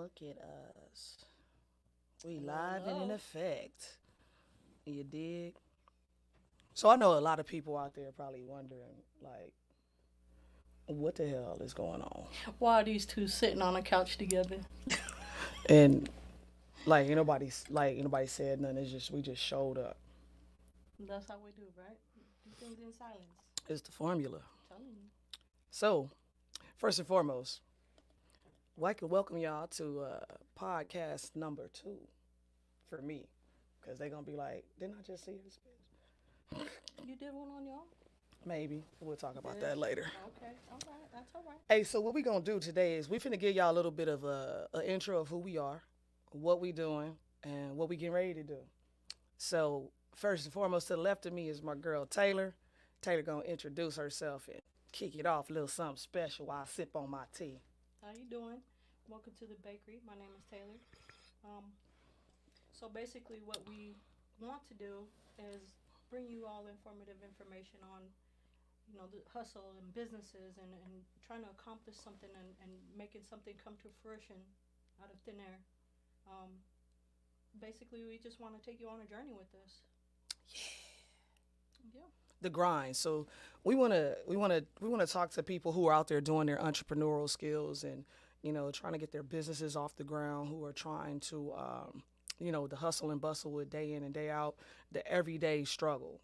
Look at us. We Hello, live and in hello. effect. You dig? So I know a lot of people out there probably wondering, like, what the hell is going on? Why are these two sitting on a couch together? And like, nobody said nothing. It's just we just showed up. That's how we do, right? Do things in silence. It's the formula. Telling you. So first and foremost, I'd like to welcome y'all to podcast number 2 for me, because they're gonna be like, didn't I just see this bitch? You did one on y'all? Maybe we'll talk You about did? that later. Okay, all right. That's all right. Hey, so what we gonna do today is we finna give y'all a little bit of a intro of who we are, what we doing, and what we getting ready to do. So first and foremost, to the left of me is my girl Taylor. Taylor gonna introduce herself and kick it off a little something special while I sip on my tea. How you doing? Welcome to the bakery. My name is Taylor. Um, so basically, what we want to do is bring you all informative information on, the hustle and businesses and trying to accomplish something and making something come to fruition out of thin air. Um, Basically, we just want to take you on a journey with this. Yeah. The grind. So we wanna talk to people who are out there doing their entrepreneurial skills and trying to get their businesses off the ground, who are trying to the hustle and bustle with day in and day out, the everyday struggle,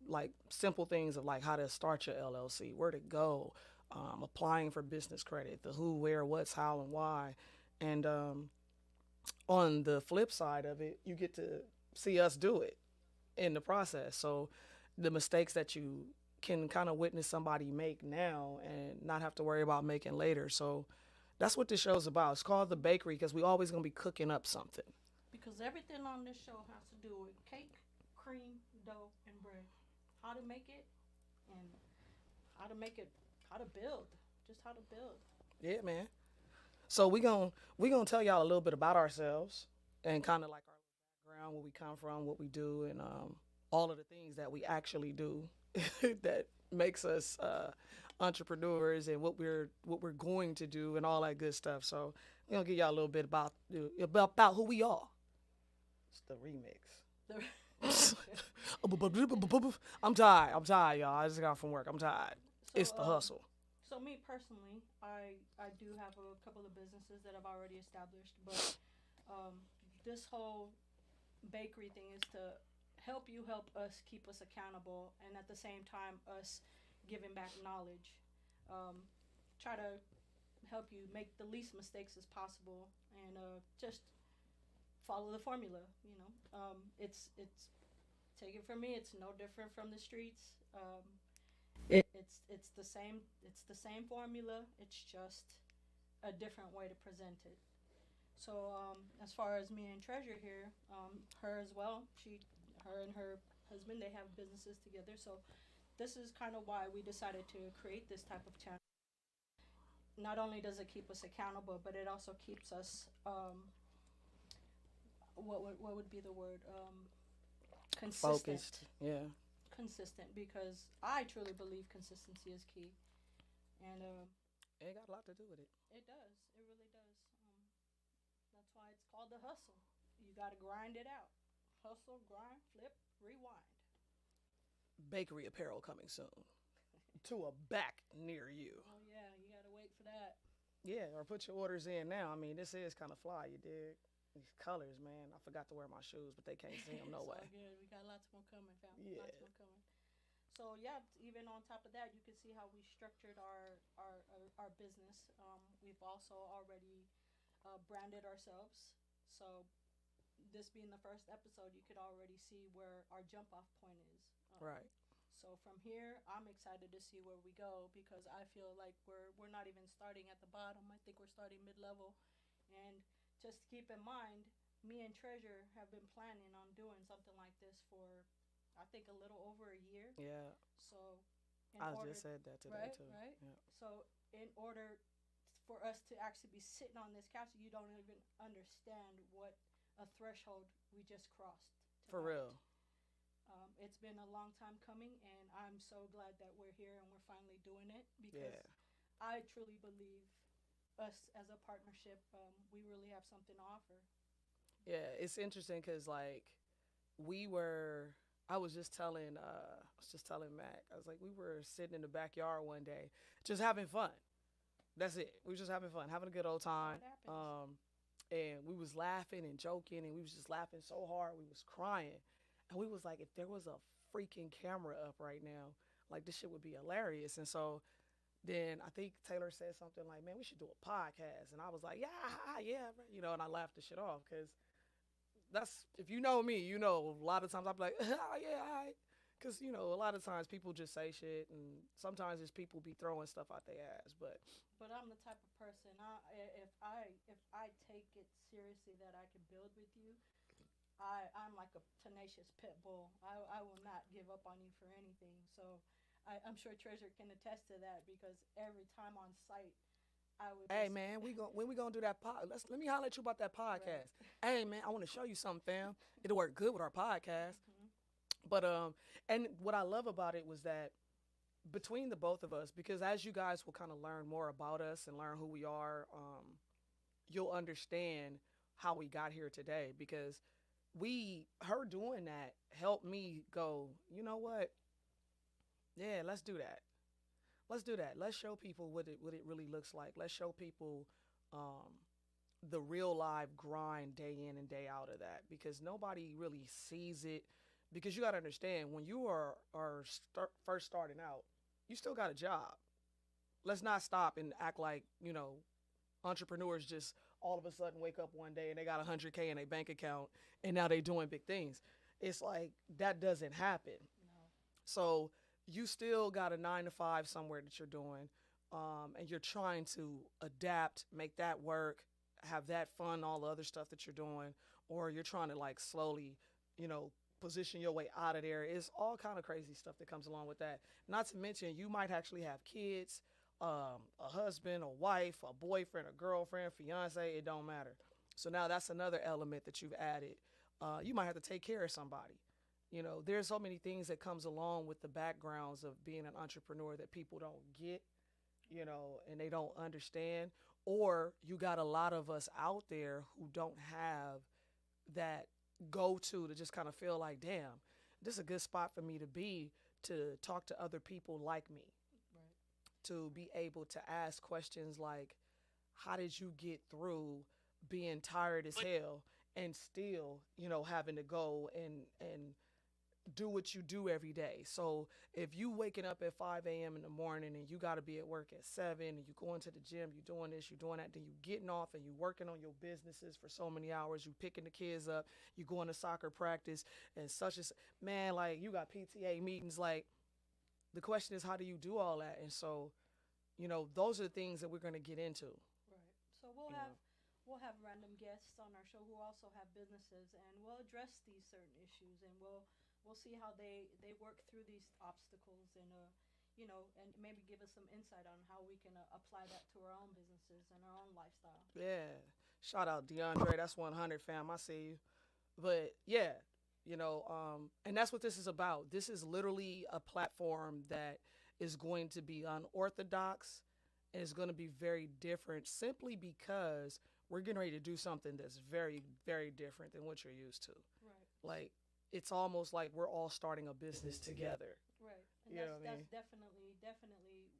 like simple things of like how to start your LLC, where to go, applying for business credit, the who, where, what's, how, and why. And on the flip side of it, you get to see us do it in the process. So the mistakes that you can kind of witness somebody make now and not have to worry about making later. So that's what this show's about. It's called The Bakery because we always going to be cooking up something. Because everything on this show has to do with cake, cream, dough, and bread. How to make it and how to make it, how to build, just how to build. Yeah, man. So we gonna tell y'all a little bit about ourselves and kind of like our background, where we come from, what we do, and all of the things that we actually do that makes us entrepreneurs, and what we're going to do and all that good stuff. So we're gonna give y'all a little bit about who we are. It's the remix. I'm tired. I'm tired, y'all. I just got from work. I'm tired. so, It's the hustle. so me personally, I do have a couple of businesses that I've already established, but um, this whole bakery thing is to help us keep us accountable, and at the same time, us giving back knowledge. Um, Try to help you make the least mistakes as possible, and just follow the formula. It's take it from me. It's no different from the streets. It's the same. It's the same formula. It's just a different way to present it. So as far as me and Treasure here, her as well. Her and her husband, they have businesses together. So this is kind of why we decided to create this type of channel. Not only does it keep us accountable, but it also keeps us what would be the word, consistent. Focused. Yeah. Consistent, because I truly believe consistency is key, and It got a lot to do with it. it does. It really does. That's why it's called the hustle. You got to grind it out. Hustle, grind, flip, rewind. Bakery apparel coming soon to a back near you. Oh yeah, you got to wait for that. Yeah, or put your orders in now. I mean, this is kind of fly, you dig? These colors, man. I forgot to wear my shoes, but they can't see them no It's way. all good. We got lots more coming, fam. Yeah. Lots more coming. So yeah, even on top of that, you can see how we structured our business. We've also already branded ourselves. So this being the first episode, you could already see where our jump off point is. Right. So from here, I'm excited to see where we go, because I feel like we're not even starting at the bottom. I think we're starting mid level, and just keep in mind, me and Treasure have been planning on doing something like this for, I think, a little over a year. Yeah. So in I order, just said that today right, too. right. Yeah. So in order for us to actually be sitting on this couch, you don't even understand what a threshold we just crossed For tonight. real. It's been a long time coming, and I'm so glad that we're here and we're finally doing it, because Yeah. I truly believe us as a partnership, we really have something to offer. Yeah, it's interesting because like we were. I was just telling. I was just telling Mac. I was like, we were sitting in the backyard one day, just having fun. That's it. We was just having fun, having a good old That's how time. it happens. Um, and we was laughing and joking, and we was just laughing so hard we was crying, and we was like, if there was a freaking camera up right now, like this shit would be hilarious. And so then I think Taylor said something like, "Man, we should do a podcast," and I was like, "Yeah, yeah," and I laughed the shit off because that's if you know me, a lot of times I'm like, "Oh yeah, all right." Cause a lot of times people just say shit, and sometimes it's people be throwing stuff out their ass. But But I'm the type of person. If I take it seriously that I can build with you, I'm like a tenacious pit bull. I will not give up on you for anything. So I'm sure Treasure can attest to that because every time on site, I would hey just man, when we gonna do that let me holler at you about that right. podcast. Hey man, I want to show you something, fam. It'll work good with our podcast. Hmm. But and what I love about it was that between the both of us, because as you guys will kind of learn more about us and learn who we are, you'll understand how we got here today. Because her doing that helped me go, you know what? Yeah, let's do that. Let's do that. Let's show people what it really looks like. Let's show people um, the real live grind day in and day out of that because nobody really sees it. Because you got to understand when you first starting out, you still got a job. Let's not stop and act like entrepreneurs just all of a sudden wake up one day and they got 100K in their bank account and now they doing big things. It's like that doesn't happen. No. So you still got a 9 to 5 somewhere that you're doing, and you're trying to adapt, make that work, have that fun, all the other stuff that you're doing, or you're trying to like slowly, you know, position your way out of there. It's all kind of crazy stuff that comes along with that. Not to mention, you might actually have kids, a husband, a wife, a boyfriend, a girlfriend, fiance. It don't matter. So now that's another element that you've added. You might have to take care of somebody. There's so many things that comes along with the backgrounds of being an entrepreneur that people don't get, and they don't understand. Or you got a lot of us out there who don't have that go to just kind of feel like, damn, this is a good spot for me to be to talk to other people like me, Right. to be able to ask questions like, how did you get through being tired as hell and still, having to go and do what you do every day. So if you waking up at 5 a.m. in the morning and you got to be at work at 7 and you going to the gym, you doing this, you doing that, then you getting off and you working on your businesses for so many hours, you picking the kids up, you going to soccer practice and such as, man, like you got PTA meetings. Like the question is, how do you do all that? And so, those are the things that we're going to get into, Right. So we'll you have know. we'll have random guests on our show who also have businesses, and we'll address these certain issues, and we'll see how they work through these obstacles, and and maybe give us some insight on how we can apply that to our own businesses and our own lifestyle. Yeah. Shout out DeAndre. That's 100 fam. I see you. But yeah, and that's what this is about. This is literally a platform that is going to be unorthodox and it's going to be very different simply because we're getting ready to do something that's very, very different than what you're used to. Right. Like, it's almost like we're all starting a business together. Right. And You know what I that's mean? definitely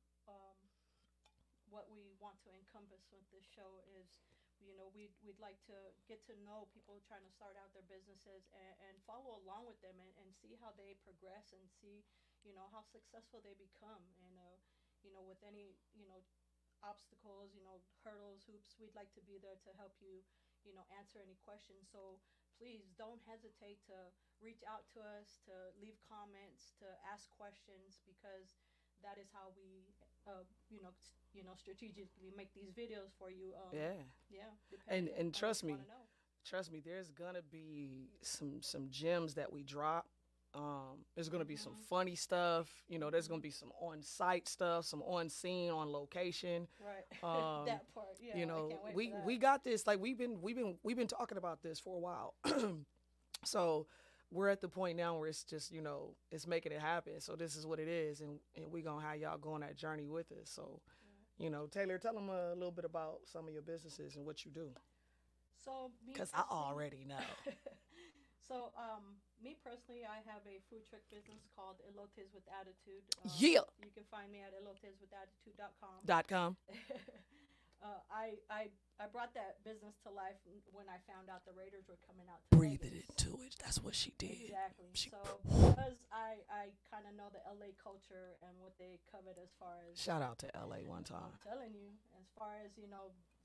what we want to encompass with this show is we'd like to get to know people trying to start out their businesses and follow along with them and see how they progress and see how successful they become and with any obstacles, hurdles, hoops, we'd like to be there to help you, answer any questions. So please don't hesitate to reach out to us, to leave comments, to ask questions, because that is how we, strategically make these videos for you. Yeah. Yeah, And depending and on what trust you want me, to know. trust me, there's gonna be some gems that we drop. There's gonna be some Mhm. funny stuff. There's gonna Mhm. be some on site stuff, some on scene, on location. Right. Um, That part. Yeah, I can't wait for we that. got this. Like we've been talking about this for a while. So we're at the point now where it's just it's making it happen. So this is what it is, and we gonna have y'all go on that journey with us. So Taylor, tell them a little bit about some of your businesses and what you do. So me Because I personally, already know. me personally, I have a food truck business called Elotes with Attitude. Yeah. You can find me at eloteswithattitude.com. .com. I brought that business to life when I found out the Raiders were coming out to Breathe it Vegas. into it. That's what she did. Exactly. She. So because I kind of know the LA culture and what they covet as far as Shout out to LA one I'm time. telling you, as far as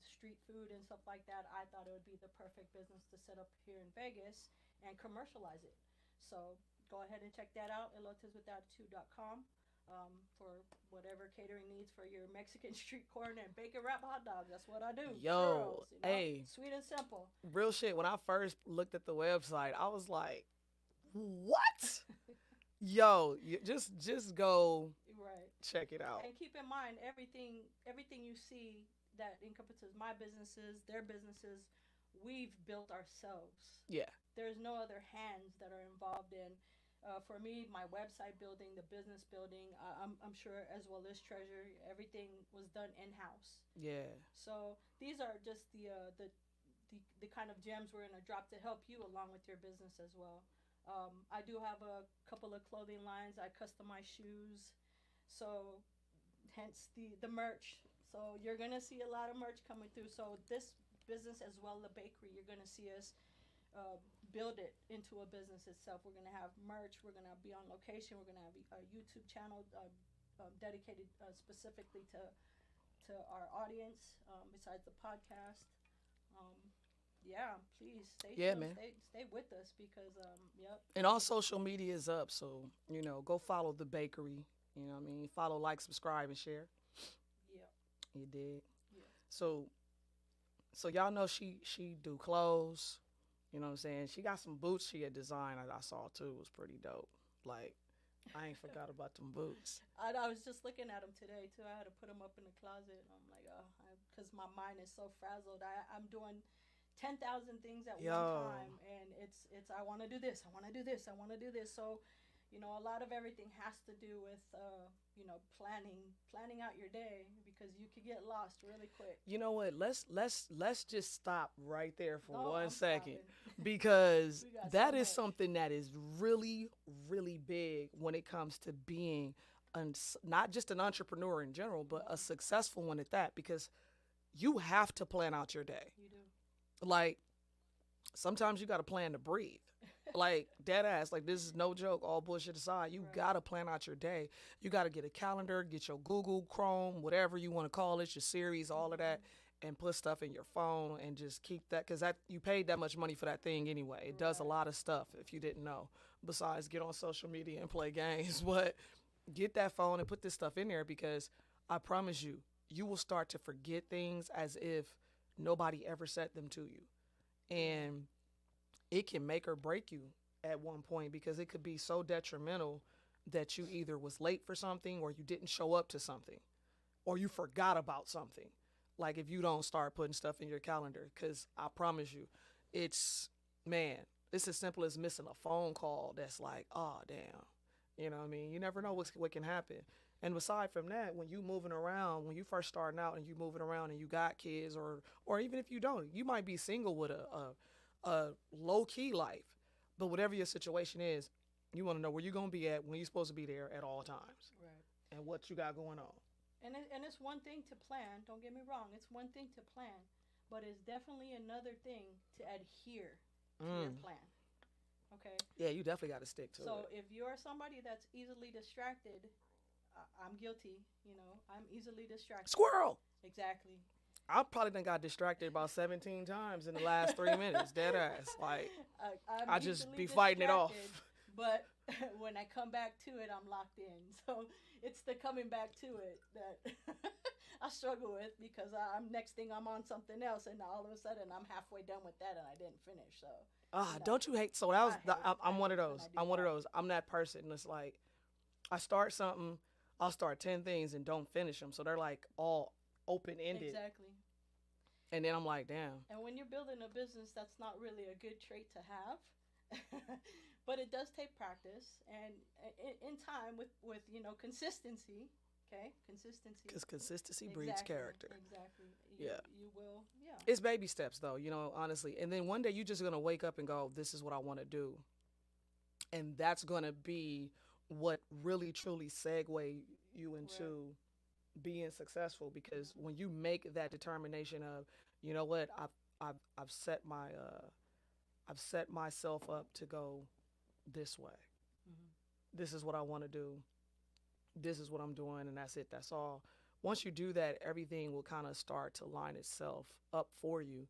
street food and stuff like that, I thought it would be the perfect business to set up here in Vegas and commercialize it. So go ahead and check that out, eloteswithattitude.com, for whatever catering needs for your Mexican street corn and bacon wrap hot dogs. That's what I do. Yo, Churros, hey, sweet and simple. real shit. When I first looked at the website, I was like, "What? Yo, just go Right. check it out." And keep in mind everything you see that encompasses my businesses, their businesses, we've built ourselves. Yeah, There's no other hands that are involved in. For me, my website building, the business building, I'm sure as well as treasure, everything was done in house. yeah, So these are just the kind of gems we're gonna drop to help you along with your business as well. I do have a couple of clothing lines. I customize shoes, so hence the merch. So you're gonna see a lot of merch coming through. So this business as well, the bakery, you're gonna see us uh, build it into a business itself. We're gonna have merch. We're gonna be on location. We're gonna have a YouTube channel dedicated specifically to our audience. Besides the podcast, um, yeah, please stay yeah, tuned. man. Stay with us because yep, And all social media is up, so go follow the bakery. You know what I mean? Follow, like, subscribe, and share. yeah, You did. yeah. So y'all know she do clothes. You know what I'm saying? She got some boots she had designed that I saw too. It was pretty dope. Like, I ain't forgot about them boots. I was just looking at them today too. I had to put them up in the closet. I'm like, oh, because my mind is so frazzled. I'm doing 10,000 things at one Yo, time, and it's I want to do this. I want to do this. I want to do this. So, a lot of everything has to do with planning out your day because you could get lost really quick. you know what? Let's just stop right there for No, one I'm second stopping. because We got so that is much. something that is really really big when it comes to being not just an entrepreneur in general, but a successful one at that because you have to plan out your day. You do. Like, sometimes you got to plan to breathe. Like, dead ass. Like, this is no joke. All bullshit aside, you Right. got to plan out your day. You got to get a calendar, get your Google, Chrome, whatever you want to call it, your series, all of that, and put stuff in your phone and just keep that because that you paid that much money for that thing anyway. It does a Right. lot of stuff if you didn't know. Besides get on social media and play games, but get that phone and put this stuff in there because I promise you, you will start to forget things as if nobody ever said them to you. Right. And it can make or break you at one point because it could be so detrimental that you either was late for something or you didn't show up to something or you forgot about something. Like, if you don't start putting stuff in your calendar, because I promise you, it's, man, it's as simple as missing a phone call that's like, oh, damn. You know what I mean? You never know what can happen. And aside from that, when you moving around, when you first starting out and you moving around and you got kids, or even if you don't, you might be single with a low key life. But whatever your situation is, you want to know where you're gonna be at when you're supposed to be there at all times, Right. and what you got going on. And it's one thing to plan. Don't get me wrong. It's one thing to plan, but it's definitely another thing to adhere to your Mm. plan. Okay. Yeah, you definitely got to stick to So it. if you're somebody that's easily distracted, I'm guilty. I'm easily distracted. Squirrel. Exactly. I probably done got distracted about 17 times in the last 3 minutes. Dead ass. Like, I'm I just easily be fighting it off. distracted, but when I come back to it, I'm locked in. So it's the coming back to it that I struggle with because I'm next thing I'm on something else, and all of a sudden I'm halfway done with that and I didn't finish. So Ah, you know, don't you hate? So that was. I hate I I'm one of hate when those. I do I'm one of that. those. I'm that person. It's like I start something, I'll start 10 things and don't finish them. So they're like all open ended, Exactly. and then I'm like, damn. And when you're building a business, that's not really a good trait to have. But it does take practice and in time with consistency Okay, consistency. because consistency breeds Exactly, character. exactly. Yeah. You will, yeah. It's baby steps though, honestly. And then one day you're just gonna wake up and go, "This is what I want to do," and that's gonna be what really truly segue you Right. into being successful. Because when you make that determination of, you know what, I've set I've set myself up to go this way. Hmm. This is what I want to do. This is what I'm doing, and that's it. That's all. Once you do that, everything will kind of start to line itself up for you,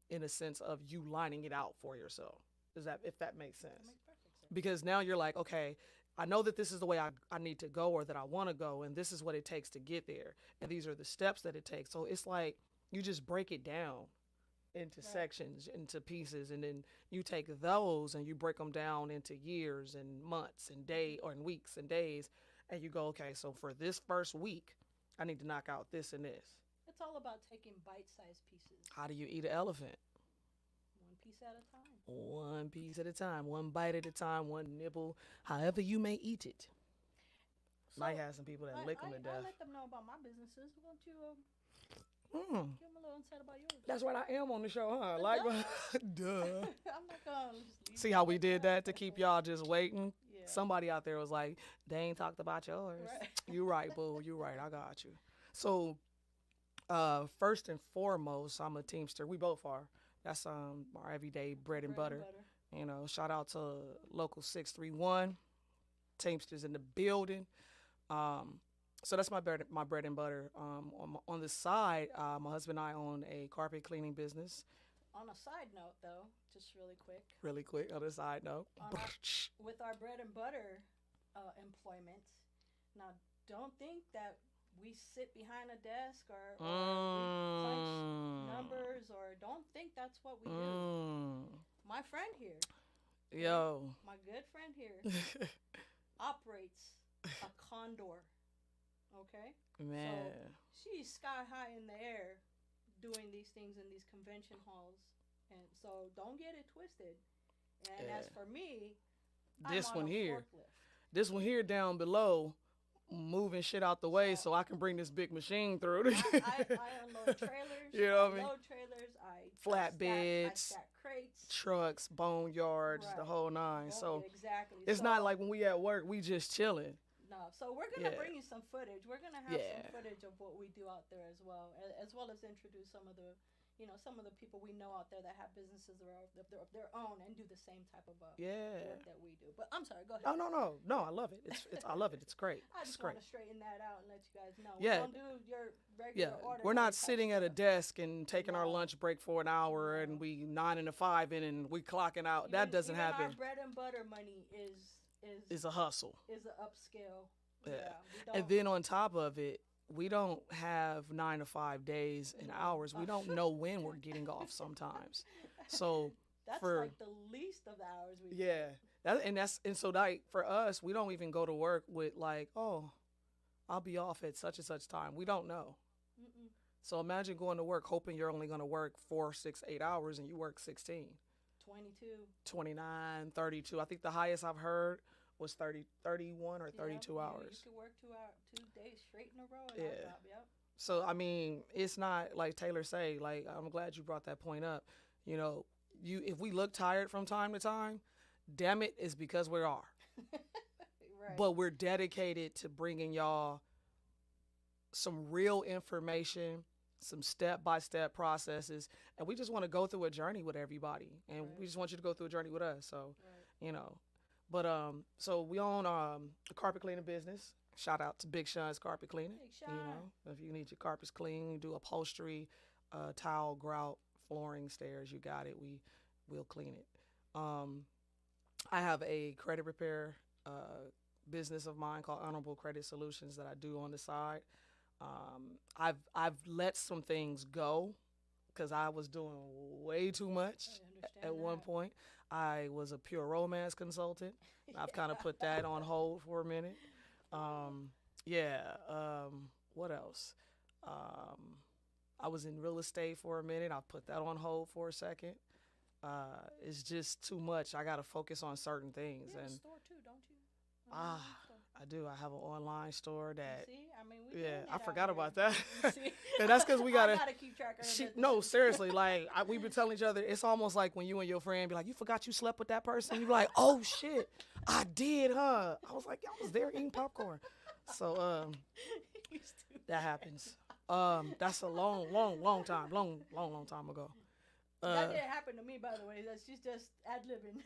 in a sense of you lining it out for yourself. Does that, if that makes That sense? makes perfect sense. Because now you're like, okay, I know that this is the way I need to go, or that I want to go, and this is what it takes to get there, and these are the steps that it takes. So it's like you just break it down into Right. sections, into pieces, and then you take those and you break them down into years and months and Hmm. day or in weeks and days, and you go, okay, so for this first week, I need to knock out this and this. It's all about taking bite-sized pieces, How do you eat an elephant? one piece at a time. One piece at a time, one bite at a time, one nibble, however you may eat it. Might So have some people that I, lick I, them to I death. let them know about my businesses. Why don't you Mm, give them a little insight about yours? that's what I am on the show, huh? Like, Duh. duh. I'm not gonna just leave See you how out we like did that. that to keep y'all just waiting? Yeah. Somebody out there was like, they ain't talked about yours. Right. You right, boo. You right. I got you. So, first and foremost, I'm a Teamster. We both are. That's our everyday bread and Bread and butter. butter. Shout out to local 631 Teamsters in the building. Um, so that's my bread and butter. On the side, my husband and I own a carpet cleaning business. On a side note, though, just really quick, Really quick on the side note. on our with our bread and butter employment. Now, don't think that we sit behind a desk or we punch Mm. numbers, or don't think that's what we do. Mm. My friend here, okay, Yo. my good friend here, operates a condor. Okay, so Man. she's sky high in the air doing these things in these convention halls, and so don't get it twisted. And as Yeah. for me, I'm This on one a here. forklift. This one here down below, moving shit out the way So so I can bring this big machine through. I unload trailers, You know I what I mean? load trailers, I Flatbeds, stack crates. trucks, boneyards, the Right. whole nine. Well, So exactly. it's not So like when we at work, we just chilling. no, so we're gonna Yeah. bring you some footage. We're gonna have some Yeah. footage of what we do out there as well as introduce some of the, some of the people we know out there that have businesses of their own and do the same type of Yeah. work that we do. But I'm sorry, go ahead. No, no, no, no. I love it. It's I love it. It's great. I It's just want great. to straighten that out and let you guys know. We Yeah. don't do your Yeah. regular We're ordinary not type sitting at a stuff. desk and taking our No, lunch break for an hour and no. we 9 to 5 in and we clocking out. That doesn't Even our happen. bread and butter money It's a hustle. is an upscale. Yeah. Yeah, we And don't. then on top of it, we don't have 9 to 5 days and No. hours. We don't know when we're getting off sometimes. So That's for like the least of the hours we yeah, get. and so like for us, we don't even go to work with like, oh, I'll be off at such and such time. We don't know. Mm-mm. So imagine going to work hoping you're only going to work 4, 6, 8 hours and you work 16, 22. 29, 32. I think the highest I've heard was 30, 31 or Yep. 32 You hours. could work 2 days straight in a row in our Yeah. job. Yep. So I mean, it's not like Taylor say. Like I'm glad you brought that point up. You know, if we look tired from time to time, damn it, is because we are. Right. But we're dedicated to bringing y'all some real information, some step by step processes, and we just want to go through a journey with everybody, and Right. we just want you to go through a journey with us. So Right. you know, but so we own a carpet cleaning business. Shout out to Big Sean's Carpet Cleaning. Big You Sean. know, if you need your carpets clean, you do upholstery, tile, grout, flooring, stairs, you got it. We'll clean it. Um, I have a credit repair business of mine called Honorable Credit Solutions that I do on the side. I've let some things go because I was doing way too much I understand at one that. point. I was a pure romance consultant. I've kind of put that on hold for a minute. Um, yeah. What else? Um, I was in real estate for a minute. I put that on hold for a second. It's just too much. I got to focus on certain things, You have a and store too, don't you? ah, Store. I do. I have an online store You that. see, I mean, we Yeah, doing I it out forgot here. about that. You see, And that's because we I gotta. gotta keep track of her No, businesses. seriously, like we've been telling each other, it's almost like when you and your friend be like, "You forgot you slept with that person." You be like, "Oh shit, I did, huh?" I was like, "I was there eating popcorn." So You stupid. that happens. That's a long time, long time ago. That Uh, didn't happen to me, by the way. That's she's just ad libbing.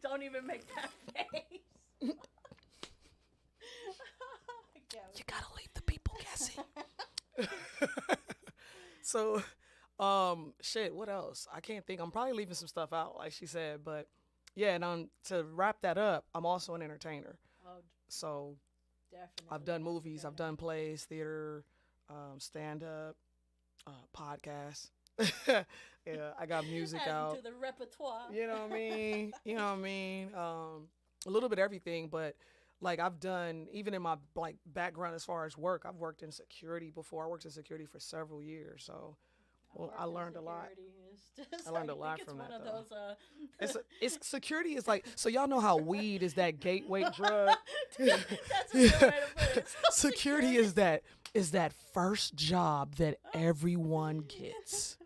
Don't even make that face. I can't you with gotta leave the people guessing. you. So, shit. What else? I can't think. I'm probably leaving some stuff out, like she said. But yeah, and to wrap that up, I'm also an entertainer. Oh, So I've definitely done an movies, I've entertainer. done plays, theater, stand up, podcasts. Yeah, I got music Adding out. to the repertoire. You know what I mean? You know what I mean? A little bit of everything, but like I've done even in my like background as far as work, I've worked in security before. I worked in security for several years, so I well, I worked in learned a lot. security. It's just I I learned a think lot it's from one that of though. those It's security is like so y'all know how weed is that gateway drug. That's a good way to put it. So Security is that first job that everyone gets.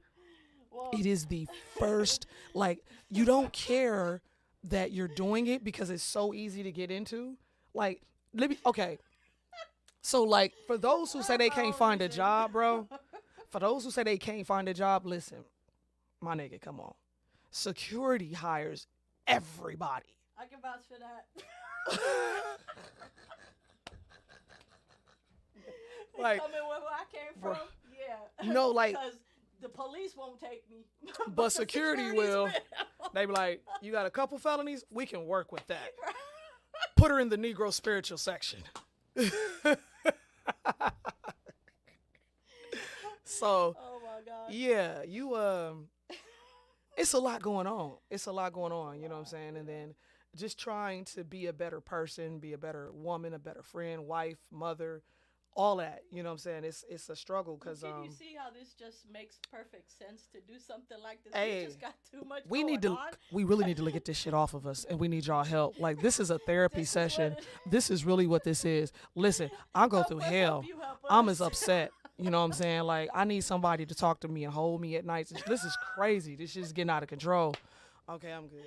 well, It is the first like you don't care that you're doing it because it's so easy to get into. Like let me okay. So like for those who say that's they my can't own find a reason. job, bro. For those who say they can't find a job, listen, my nigga, come on. Security hires everybody. I can vouch for that. Like, Coming where I came bro, from, yeah. no, like, Because the police won't take me, but security will. will. They be like, you got a couple felonies? We can work with that. Put her in the Negro spiritual section. So, Oh my gosh. yeah, it's a lot going on. It's a lot going on, you know what I'm saying? And Yeah. then just trying to be a better person, be a better woman, a better friend, wife, mother, all that, you know what I'm saying? It's a struggle But cuz can you see how this just makes perfect sense to do something like this? We hey, just got too much we need going to on. we really need to get this shit off of us and we need y'all help. Like this is a therapy This is what session. it This is really what this is. Listen, I go through help us help hell. you help I'm as us. upset. You know what I'm saying? Like I need somebody to talk to me and hold me at night. This is crazy. This shit's getting out of control. Okay, I'm good.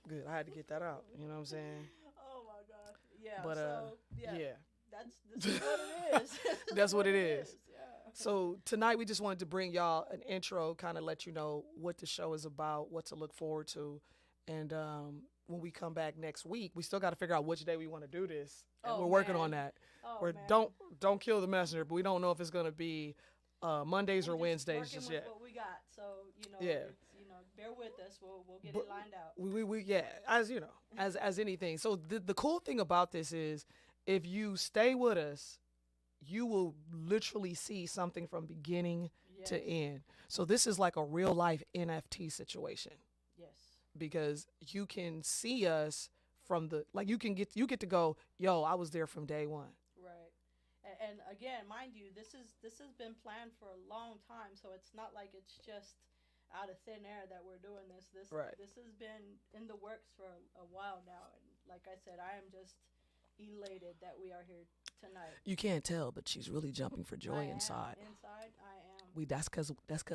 Good. I had to get that out. You know what I'm saying? Oh my gosh. Yeah. But So yeah, yeah. that's this is what it is. This That's is what what it it is. is. Yeah. So tonight we just wanted to bring y'all an intro, kind of let you know what the show is about, what to look forward to, and when we come back next week, we still got to figure out which day we want to do this, and Oh we're working man. on that. Oh We're man. don't kill the messenger, but we don't know if it's gonna be Mondays We're or just Wednesdays working just with yet. what we got. So Yeah. it's bear with us. We'll get But it lined out. we yeah, as you know, as anything. So the cool thing about this is if you stay with us, you will literally see something from beginning to Yes. end. So this is like a real life NFT situation Yes. because you can see us from the like you get to go, yo, I was there from day one. Right. And again, mind you, this has been planned for a long time, so it's not like it's just out of thin air that we're doing this. Right. This has been in the works for a while now, and like I said, I am just elated that we are here tonight. You can't tell, but she's really jumping for I joy am inside. inside. I am. We that's cause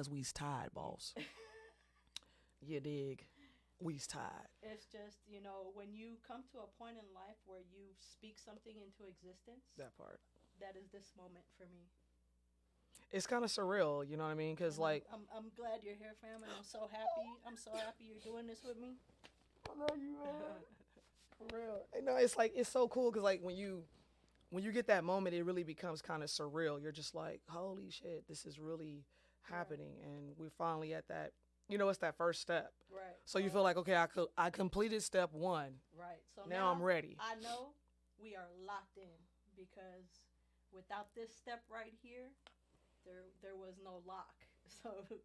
we's tired, boss. You dig? We's tired. It's just when you come to a point in life where you speak something into existence, That part. that is this moment for me. It's kind of surreal, you know what I mean? Cause And like I'm glad you're here, fam, and I'm so happy. I'm so happy you're doing this with me. I love you, man. For real. No, it's like it's so cool because like when you get that moment, it really becomes kind of surreal. You're just like, holy shit, this is really Right. happening, and we're finally at that. It's that first step. Right. So you feel Well, like, okay, I completed step one. right. So Now I'm now ready. I know we are locked in because without this step right here, there was no lock. So we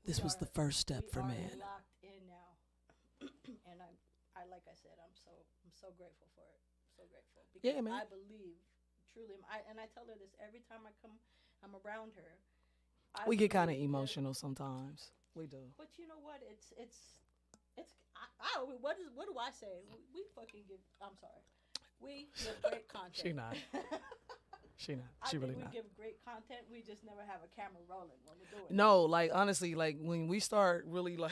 This was the are first step we for are man. locked in now. And I like I said, I'm so grateful for it. So grateful because Yeah, man. I believe truly I tell her this every time I'm around her. I We get kind of believe that emotional sometimes. We do. But you know what? It's I what do I say? We fucking give. I'm sorry. We give great She content. not. She not. I She think really we not. give great content. We just never have a camera rolling when we're doing it. No, like honestly, like when we start really like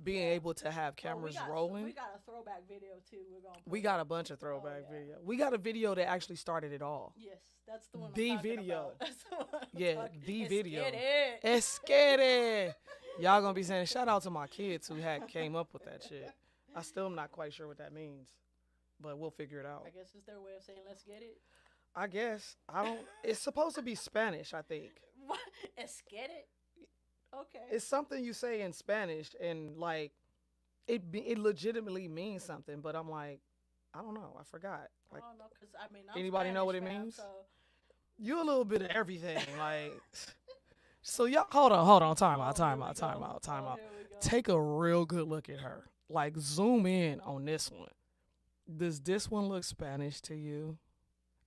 being Yeah. able to have Oh, cameras rolling, we got a throwback video too. We're gonna we put. got a bunch of Oh throwback yeah. video. We got a video that actually started it all. Yes, that's the one I'm The talking video. about. That's the one I'm Yeah, talking. the Let's video. get it. It's scary. Y'all gonna be saying shout out to my kids who had came up with that shit. I still am not quite sure what that means, but we'll figure it out. I guess it's their way of saying let's get it. I guess I don't. It's supposed to be Spanish, I think. What? Let's get it. Okay. It's something you say in Spanish, and like it legitimately means something. But I'm like, I don't know. I forgot. I Like don't know, cause I mean I'm anybody know what it Spanish, fam, means? so You a little bit of everything. Like so, y'all. Hold on. Time out. oh here Time we out. go. Time out. Time Oh out. here we go. Take a real good look at her. Like zoom in on this one. Does this one look Spanish to you?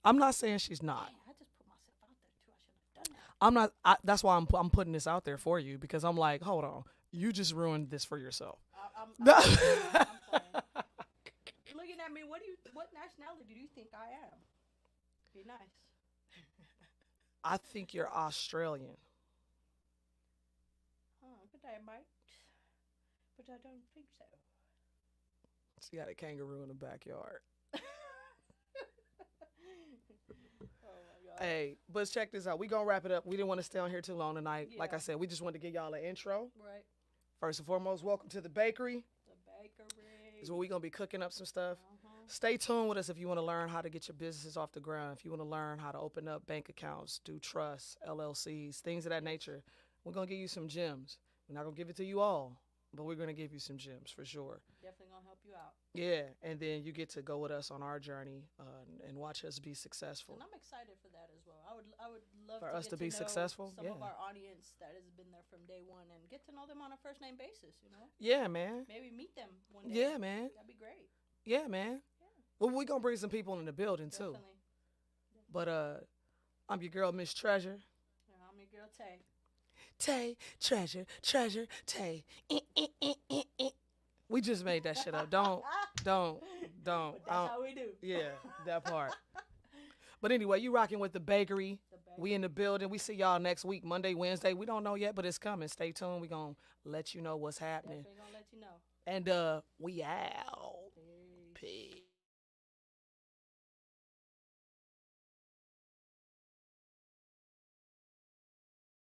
I'm not saying she's not. Dang, I just put myself out there too. I shouldn't have done that. I'm not. That's why I'm putting this out there for you because I'm like, hold on, you just ruined this for yourself. I'm playing. I'm playing. Looking at me, what nationality do you think I am? Be nice. I think you're Australian. But I might. But I don't think so. She got a kangaroo in the backyard. Oh my god. Hey, but check this out. We gonna wrap it up. We didn't want to stay on here too long tonight. Like I Yeah. said, we just wanted to give y'all an intro. Right. First and foremost, welcome to the bakery. The bakery. Is where we gonna be cooking up some stuff. Uh-huh. Stay tuned with us if you want to learn how to get your businesses off the ground. If you want to learn how to open up bank accounts, do trusts, LLCs, things of that nature. We're gonna give you some gems. We're not gonna give it to you all, but we're gonna give you some gems for sure. Definitely gonna help you out. Yeah, and then you get to go with us on our journey and watch us be successful. And I'm excited for that as well. I would love For to us get to be know successful? some Yeah. of our audience that has been there from day one and get to know them on a first name basis, you know? Yeah, man. Maybe meet them one day. Yeah, man. That'd be great. Yeah, man. Yeah. Well, we're gonna bring some people in the building too. Definitely. But I'm your girl, Miss Treasure. Yeah, I'm your girl Tay. Tay, treasure, Tay. We just made that shit up. Don't. But that's how we do. Yeah, that part. But anyway, you rocking with the bakery. The We in the building. We see y'all next week, Monday, Wednesday. We don't know yet, but it's coming. Stay tuned. We gonna let you know what's happening. Definitely gonna let you know. And we out.